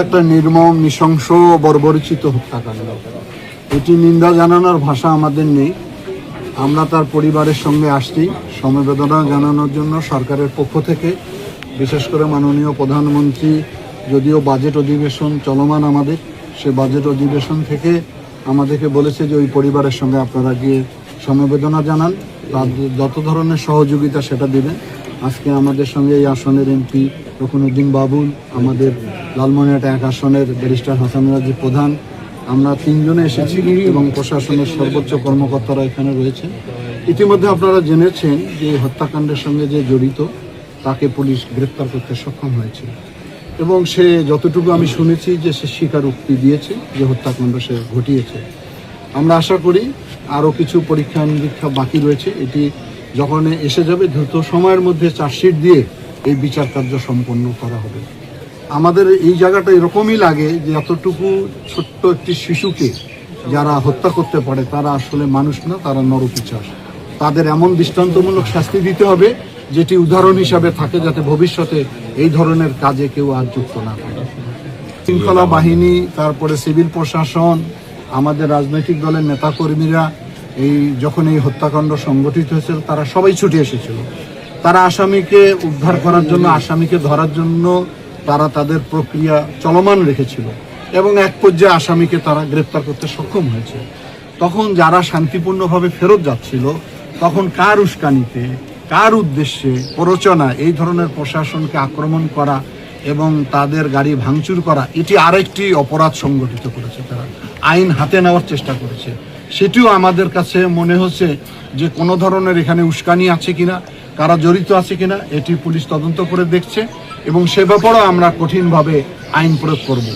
একটা নির্মম, নৃশংস, বর্বরচিত হত্যাকাণ্ড। এটি নিন্দা জানানোর ভাষা আমাদের নেই। আমরা তার পরিবারের সঙ্গে আসছি সমবেদনা জানানোর জন্য। সরকারের পক্ষ থেকে বিশেষ করে মাননীয় প্রধানমন্ত্রী, যদিও বাজেট অধিবেশন চলমান আমাদের, সে বাজেট অধিবেশন থেকে আমাদেরকে বলেছে যে ওই পরিবারের সঙ্গে আপনারা গিয়ে সমবেদনা জানান, তার যত ধরনের সহযোগিতা সেটা দেবেন। আজকে আমাদের সঙ্গে এই আসনের এমপি রকুনুদ্দিন বাবুল, আমাদের লালমনিরহাট 1 আসনের ব্যারিস্টার হাসান রাজি প্রধান, আমরা 3 জনে এসেছি এবং প্রশাসনের সর্বোচ্চ কর্মকর্তারা এখানে রয়েছে। ইতিমধ্যে আপনারা জেনেছেন যে হত্যাকাণ্ডের সঙ্গে যে জড়িত তাকে পুলিশ গ্রেপ্তার করতে সক্ষম হয়েছে এবং সে যতটুকু আমি শুনেছি যে সে স্বীকারোক্তি দিয়েছে যে হত্যাকাণ্ড সে ঘটিয়েছে। আমরা আশা করি আরও কিছু পরীক্ষা নিরীক্ষা বাকি রয়েছে। এটি যখন এসে যাবে দ্রুত সময়ের মধ্যে চার্জশিট দিয়ে এই বিচার কার্য সম্পন্ন করা হবে। আমাদের এই জায়গাটা এরকমই লাগে যে এতটুকু ছোট্ট একটি শিশুকে যারা হত্যা করতে পারে তারা আসলে মানুষ না, তারা নরপিশাচ। তাদের এমন দৃষ্টান্তমূলক শাস্তি দিতে হবে যেটি উদাহরণ হিসাবে থাকে, যাতে ভবিষ্যতে এই ধরনের কাজে কেউ আর যুক্ত না করে। শৃঙ্খলা বাহিনী, তারপরে সিভিল প্রশাসন, আমাদের রাজনৈতিক দলের নেতাকর্মীরা যখন এই হত্যাকাণ্ড সংগঠিত হয়েছিল তারা সবাই ছুটে এসেছিল। তারা আসামিকে উদ্ধার করার জন্য, আসামিকে ধরার জন্য তারা তাদের প্রক্রিয়া চলমান রেখেছিল এবং এক পর্যায়ে আসামিকে তারা গ্রেপ্তার করতে সক্ষম হয়েছে। তখন যারা শান্তিপূর্ণভাবে ফেরত যাচ্ছিল তখন কার উস্কানিতে, কার উদ্দেশ্যে, প্ররোচনা এই ধরনের প্রশাসনকে আক্রমণ করা এবং তাদের গাড়ি ভাঙচুর করা, এটি আরেকটি অপরাধ সংগঠিত করেছে। তারা আইন হাতে নেওয়ার চেষ্টা করেছে। সেটিও আমাদের কাছে মনে হচ্ছে যে কোনো ধরনের এখানে উস্কানি আছে কিনা, কারা জড়িত আছে কিনা, এটি পুলিশ তদন্ত করে দেখছে এবং সে ব্যাপারেও আমরা কঠিনভাবে আইন প্রয়োগ করব।